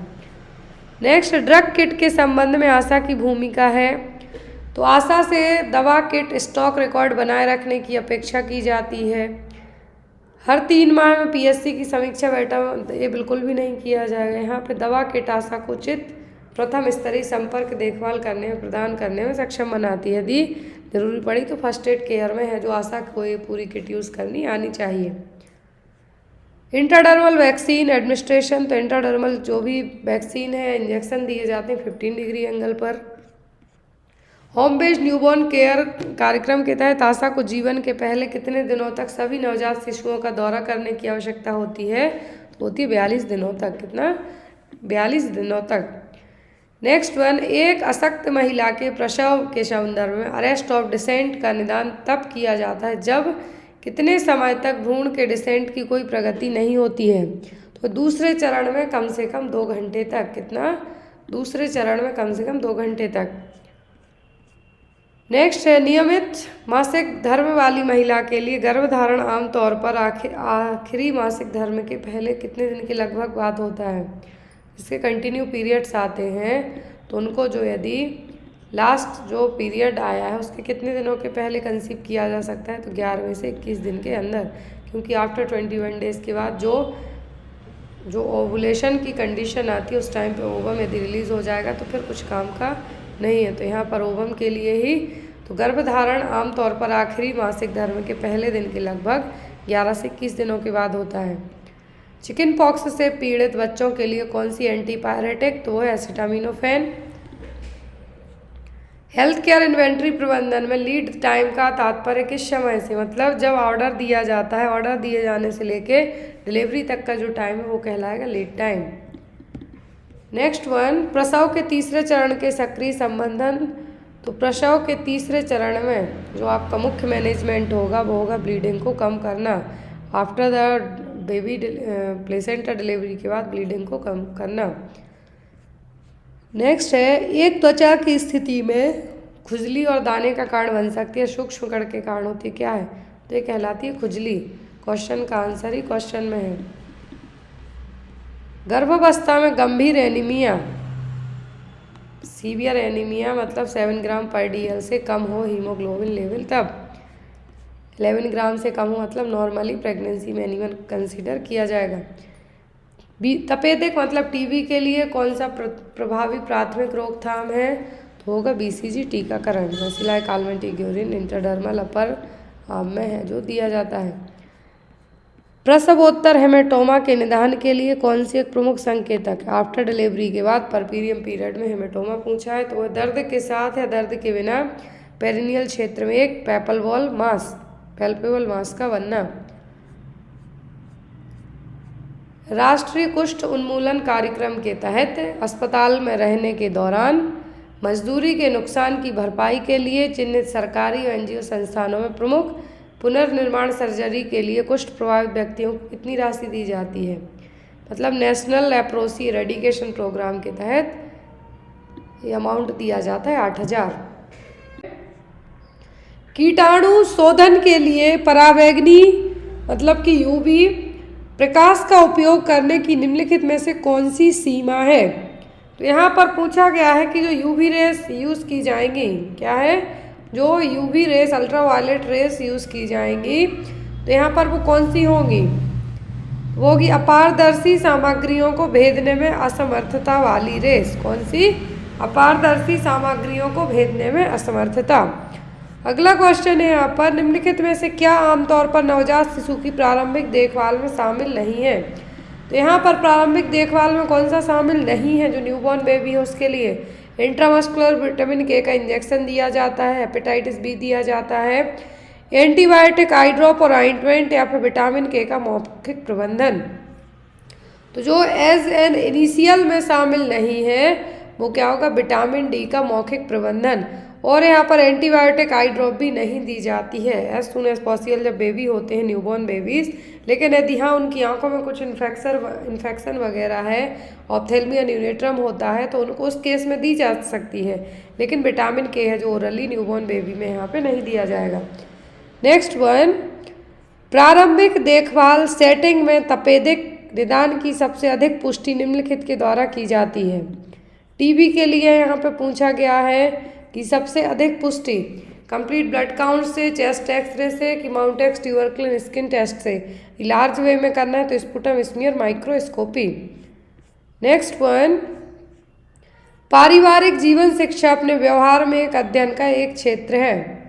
Speaker 1: नेक्स्ट, ड्रग किट के संबंध में आशा की भूमिका है। तो आशा से दवा किट स्टॉक रिकॉर्ड बनाए रखने की अपेक्षा की जाती है। हर 3 माह में PSC की समीक्षा बैठक ये बिल्कुल भी नहीं किया जाएगा। यहाँ पे दवा किट आशा को उचित प्रथम स्तरीय संपर्क देखभाल करने में प्रदान करने में सक्षम बनाती है। यदि जरूरी पड़ी तो फर्स्ट एड केयर में है जो आशा को ये पूरी किट यूज़ करनी आनी चाहिए। इंट्राडर्मल वैक्सीन एडमिनिस्ट्रेशन, तो इंट्राडर्मल जो भी वैक्सीन है इंजेक्शन दिए जाते हैं 15 डिग्री एंगल पर। होम बेस्ड न्यूबॉर्न केयर कार्यक्रम के तहत आशा को जीवन के पहले कितने दिनों तक सभी नवजात शिशुओं का दौरा करने की आवश्यकता होती है? तो होती है 42 दिनों तक। कितना? 42 दिनों तक। नेक्स्ट वन, एक अशक्त महिला के प्रसव के संदर्भ में अरेस्ट ऑफ डिसेंट का निदान तब किया जाता है जब कितने समय तक भ्रूण के डिसेंट की कोई प्रगति नहीं होती है। तो दूसरे चरण में कम से कम 2 घंटे तक। कितना? दूसरे चरण में कम से कम 2 घंटे तक। नेक्स्ट है, नियमित मासिक धर्म वाली महिला के लिए गर्भधारण आमतौर पर आखिरी मासिक धर्म के पहले कितने दिन के लगभग बाद होता है। इसके कंटिन्यू पीरियड्स आते हैं तो उनको जो यदि लास्ट जो पीरियड आया है उसके कितने दिनों के पहले कंसीव किया जा सकता है, तो 11वें से 21 दिन के अंदर, क्योंकि आफ्टर 21 डेज़ के बाद जो ओवुलेशन की कंडीशन आती है उस टाइम पे ओवम यदि रिलीज़ हो जाएगा तो फिर कुछ काम का नहीं है। तो यहाँ पर ओवम के लिए ही तो गर्भधारण आमतौर पर आखिरी मासिक धर्म के पहले दिन के लगभग 11 से 21 दिनों के बाद होता है। चिकन पॉक्स से पीड़ित बच्चों के लिए कौन सी एंटीपायरेटिक, तो वो है एसिटामिनोफेन। हेल्थ केयर इन्वेंट्री प्रबंधन में लीड टाइम का तात्पर्य किस समय से, मतलब जब ऑर्डर दिया जाता है, ऑर्डर दिए जाने से लेके डिलीवरी तक का जो टाइम है वो कहलाएगा लीड टाइम। नेक्स्ट वन, प्रसव के तीसरे चरण के सक्रिय संबंधन। तो प्रसव के तीसरे चरण में जो आपका मुख्य मैनेजमेंट होगा वो होगा ब्लीडिंग को कम करना। After the baby placenta delivery के बाद ब्लीडिंग को कम करना। नेक्स्ट है, एक त्वचा की स्थिति में खुजली और दाने का कारण बन सकती है, सूक्ष्म कण के कारण होती है, क्या है, तो ये कहलाती है खुजली। क्वेश्चन का आंसर ही क्वेश्चन में है। गर्भावस्था में गंभीर एनीमिया, सीवियर एनीमिया मतलब 7 ग्राम पर DL से कम हो हीमोग्लोबिन लेवल, तब 11 ग्राम से कम हो मतलब नॉर्मली प्रेगनेंसी में एनीमिया कंसीडर किया जाएगा। तपेदिक मतलब TB के लिए कौन सा प्रभावी प्राथमिक रोकथाम है, तो होगा BCG टीकाकरण। बेसिलस कालमेंटिग्यूरिन इंट्राडर्मल अपर आर्म में है जो दिया जाता है। प्रसवोत्तर हेमेटोमा के निदान के लिए कौन सी एक प्रमुख संकेतक है। आफ्टर डिलीवरी के बाद परपीरियम पीरियड में हेमेटोमा पूछा है तो वह दर्द के साथ या दर्द के बिना पेरिनियल क्षेत्र में एक पैल्पेबल मास का बनना। राष्ट्रीय कुष्ठ उन्मूलन कार्यक्रम के तहत अस्पताल में रहने के दौरान मजदूरी के नुकसान की भरपाई के लिए चिन्हित सरकारी और NGO संस्थानों में प्रमुख पुनर्निर्माण सर्जरी के लिए कुष्ठ प्रभावित व्यक्तियों को कितनी राशि दी जाती है, मतलब नेशनल लेप्रोसी एरेडिकेशन प्रोग्राम के तहत ये अमाउंट दिया जाता है 8000। कीटाणु शोधन के लिए परावैंगनी मतलब कि UV प्रकाश का उपयोग करने की निम्नलिखित में से कौन सी सीमा है। तो यहाँ पर पूछा गया है कि जो UV रेस यूज़ की जाएंगी, क्या है, जो UV rays ultraviolet rays use की जाएंगी तो यहाँ पर वो कौन सी होंगी, वो होगी अपारदर्शी सामग्रियों को भेदने में असमर्थता वाली रेस। कौन सी? अपारदर्शी सामग्रियों को भेदने में असमर्थता। अगला क्वेश्चन है यहाँ पर, निम्नलिखित में से क्या आमतौर पर नवजात शिशु की प्रारंभिक देखभाल में शामिल नहीं है। तो यहाँ पर प्रारंभिक देखभाल में कौन सा शामिल नहीं है, जो न्यूबॉर्न बेबी है उसके लिए इंट्रामस्कुलर विटामिन K का इंजेक्शन दिया जाता है, हेपेटाइटिस B दिया जाता है, एंटीबायोटिक आई ड्रॉप और ऑइंटमेंट या फिर विटामिन K का मौखिक प्रबंधन। तो जो एज एन इनिशियल में शामिल नहीं है वो क्या होगा, विटामिन D का मौखिक प्रबंधन। और यहाँ पर एंटीबायोटिक आई ड्रॉप भी नहीं दी जाती है एज सुन एज पॉसिबल जब बेबी होते हैं न्यूबॉर्न बेबीज़। लेकिन यदि हाँ उनकी आंखों में कुछ इन्फेक्शन वगैरह है, ऑप्थेल्मिया न्यूनेट्रम होता है, तो उनको उस केस में दी जा सकती है, लेकिन विटामिन K है जो ओरली न्यूबॉर्न बेबी में यहाँ पे नहीं दिया जाएगा। नेक्स्ट वन, प्रारंभिक देखभाल सेटिंग में तपेदिक निदान की सबसे अधिक पुष्टि निम्नलिखित के द्वारा की जाती है। TB के लिए यहाँ पे पूछा गया है कि सबसे अधिक पुष्टि कंप्लीट ब्लड काउंट से, चेस्ट एक्सरे से, कि माउंटेक्स ट्यूबरकुलिन स्किन टेस्ट से। लार्ज वे में करना है तो sputum smear microscopy. Next one, पारिवारिक जीवन शिक्षा अपने व्यवहार में एक अध्ययन का एक क्षेत्र है।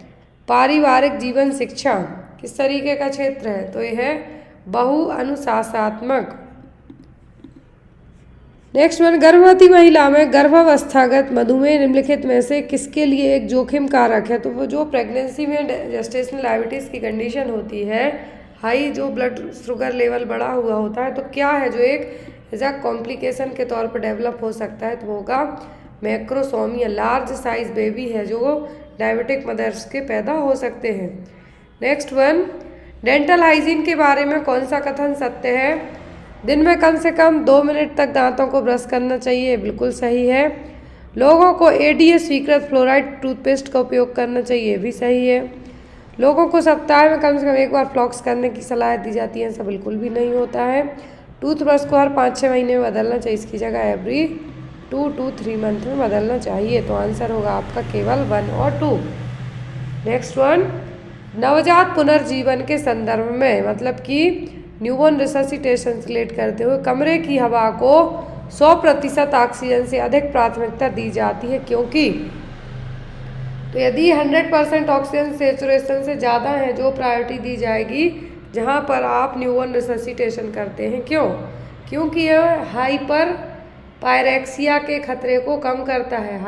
Speaker 1: पारिवारिक जीवन शिक्षा किस तरीके का क्षेत्र है, तो यह है बहु अनुशासनात्मक। नेक्स्ट वन, गर्भवती महिला में गर्भावस्थागत मधुमेह निम्नलिखित में से किसके लिए एक जोखिम कारक है। तो वो जो प्रेगनेंसी में जेस्टेशनल डायबिटीज़ की कंडीशन होती है, हाई जो ब्लड शुगर लेवल बढ़ा हुआ होता है, तो क्या है जो एक एज कॉम्प्लिकेशन के तौर पर डेवलप हो सकता है, तो वो होगा मैक्रोसोमिया। लार्ज साइज बेबी है जो डायबिटिक मदर्स के पैदा हो सकते हैं। नेक्स्ट वन, डेंटल हाइजीन के बारे में कौन सा कथन सत्य है? दिन में कम से कम 2 मिनट तक दांतों को ब्रश करना चाहिए, बिल्कुल सही है। लोगों को एडीएस स्वीकृत फ्लोराइड टूथपेस्ट का उपयोग करना चाहिए, भी सही है। लोगों को सप्ताह में कम से कम एक बार फ्लॉक्स करने की सलाह दी जाती है, ऐसा बिल्कुल भी नहीं होता है। टूथब्रश को हर 5-6 महीने में बदलना चाहिए, इसकी जगह एवरी 2 to 3 मंथ में बदलना चाहिए। तो आंसर होगा आपका केवल 1 और 2। नेक्स्ट वन, नवजात पुनर्जीवन के संदर्भ में, मतलब कि न्यूबॉर्न रिससिटेशन से रिलेट करते हुए कमरे की हवा को 100% ऑक्सीजन से अधिक प्राथमिकता दी जाती है, क्योंकि तो यदि 100% ऑक्सीजन सेचुरेशन से ज़्यादा है जो प्रायोरिटी दी जाएगी जहाँ पर आप न्यूबॉर्न रिससिटेशन करते हैं। क्यों? क्योंकि यह हाइपर पायरेक्सिया के खतरे को कम करता है।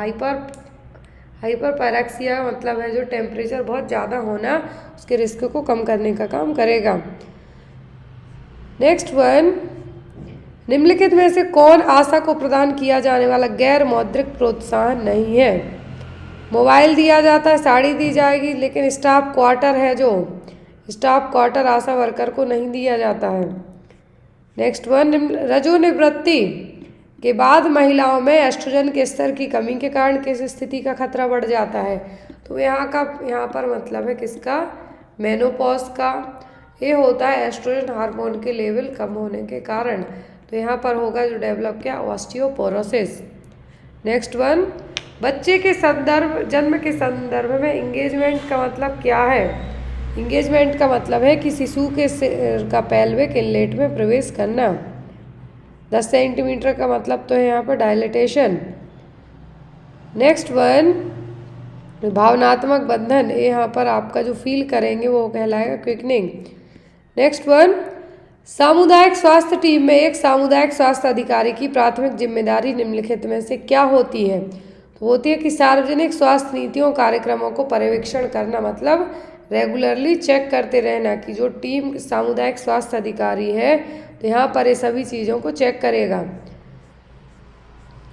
Speaker 1: हाइपर पायरेक्सिया मतलब है जो टेम्परेचर बहुत ज़्यादा होना, उसके रिस्क को कम करने का काम करेगा। नेक्स्ट वन, निम्नलिखित में से कौन आशा को प्रदान किया जाने वाला गैर मौद्रिक प्रोत्साहन नहीं है? मोबाइल दिया जाता है, साड़ी दी जाएगी, लेकिन स्टाफ क्वार्टर है जो स्टाफ क्वार्टर आशा वर्कर को नहीं दिया जाता है। नेक्स्ट वन, रजोनिवृत्ति के बाद महिलाओं में एस्ट्रोजन के स्तर की कमी के कारण किस स्थिति का खतरा बढ़ जाता है? तो यहाँ पर मतलब है किसका? मेनोपॉज का। ये होता है एस्ट्रोजन हार्मोन के लेवल कम होने के कारण। तो यहाँ पर होगा जो डेवलप क्या? ऑस्टियोपोरोसिस। नेक्स्ट वन, बच्चे के जन्म के संदर्भ में इंगेजमेंट का मतलब क्या है? इंगेजमेंट का मतलब है कि शिशु के सिर का पेल्विक इनलेट में प्रवेश करना। 10 सेंटीमीटर का मतलब तो है यहाँ पर डायलिटेशन। नेक्स्ट वन, भावनात्मक बंधन, ये यहाँ पर आपका जो फील करेंगे वो कहलाएगा क्विकनिंग। नेक्स्ट वन, सामुदायिक स्वास्थ्य टीम में एक सामुदायिक स्वास्थ्य अधिकारी की प्राथमिक जिम्मेदारी निम्नलिखित में से क्या होती है? तो होती है कि सार्वजनिक स्वास्थ्य नीतियों कार्यक्रमों को पर्यवेक्षण करना, मतलब रेगुलरली चेक करते रहना कि जो टीम सामुदायिक स्वास्थ्य अधिकारी है तो यहाँ पर ये सभी चीज़ों को चेक करेगा।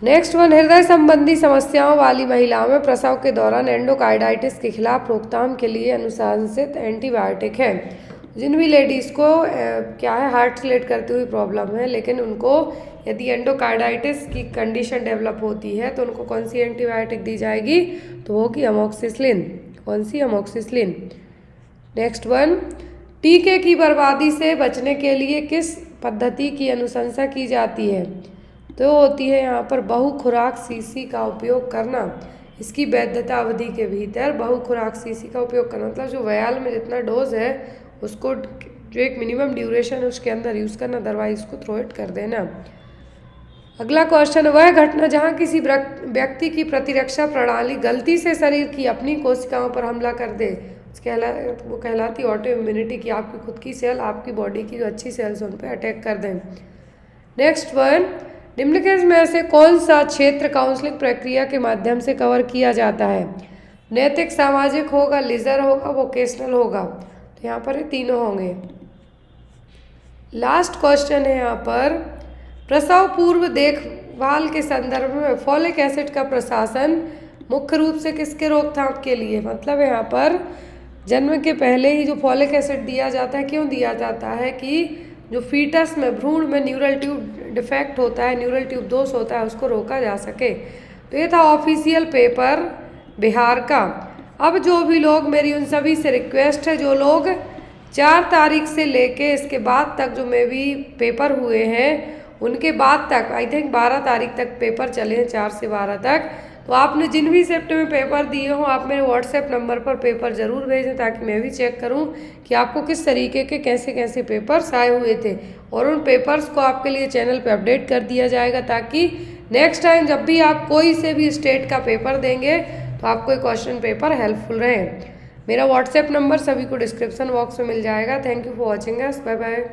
Speaker 1: नेक्स्ट वन, हृदय संबंधी समस्याओं वाली महिलाओं में प्रसव के दौरान एंडोकार्डाइटिस के खिलाफ रोकथाम के लिए अनुशंसित एंटीबायोटिक है। जिन भी लेडीज़ को क्या है हार्ट से रिलेट करती हुई प्रॉब्लम है, लेकिन उनको यदि एंडोकार्डाइटिस की कंडीशन डेवलप होती है तो उनको कौन सी एंटीबायोटिक दी जाएगी? तो वो कि अमोक्सिसिलिन। कौन सी? अमोक्सिसिलिन। नेक्स्ट वन, टीके की बर्बादी से बचने के लिए किस पद्धति की अनुशंसा की जाती है? तो होती है यहाँ पर बहुखुराक शीशी का उपयोग करना। इसकी वैधता अवधि के भीतर बहुखुराक शीशी का उपयोग करना, मतलब जो वयाल में जितना डोज है उसको जो एक मिनिमम ड्यूरेशन है उसके अंदर यूज़ करना, अदरवाइज उसको थ्रो इट कर देना। अगला क्वेश्चन, वह घटना जहाँ किसी व्यक्ति की प्रतिरक्षा प्रणाली गलती से शरीर की अपनी कोशिकाओं पर हमला कर दे, वो कहलाती ऑटो इम्यूनिटी, की आपकी खुद की सेल आपकी बॉडी की जो अच्छी सेल्स उन पर अटैक कर दें। नेक्स्ट वन, निम्नलिखित में से कौन सा क्षेत्र काउंसलिंग प्रक्रिया के माध्यम से कवर किया जाता है? नैतिक, सामाजिक होगा, लीजर होगा, वोकेशनल होगा। तो यहाँ पर ये तीनों होंगे। लास्ट क्वेश्चन है यहाँ पर, प्रसव पूर्व देखभाल के संदर्भ में फॉलिक एसिड का प्रशासन मुख्य रूप से किसके रोकथाम के लिए? मतलब यहाँ पर जन्म के पहले ही जो फॉलिक एसिड दिया जाता है, क्यों दिया जाता है? कि जो फीटस में भ्रूण में न्यूरल ट्यूब डिफेक्ट होता है, न्यूरल ट्यूब दोष होता है, उसको रोका जा सके। तो ये था ऑफिशियल पेपर बिहार का। अब जो भी लोग, मेरी उन सभी से रिक्वेस्ट है, जो लोग 4 तारीख से लेके इसके बाद तक जो मे भी पेपर हुए हैं उनके बाद तक, आई थिंक 12 तारीख तक पेपर चले हैं, 4 से 12 तक, तो आपने जिन भी शिफ्ट में पेपर दिए हों आप मेरे व्हाट्सएप नंबर पर पेपर ज़रूर भेजें ताकि मैं भी चेक करूं कि आपको किस तरीके के कैसे कैसे पेपर्स आए हुए थे, और उन पेपर्स को आपके लिए चैनल पे अपडेट कर दिया जाएगा ताकि नेक्स्ट टाइम जब भी आप कोई से भी स्टेट का पेपर देंगे तो आपको क्वेश्चन पेपर हेल्पफुल रहे। मेरा व्हाट्सएप नंबर सभी को डिस्क्रिप्शन बॉक्स में मिल जाएगा। Thank you for watching us, bye bye.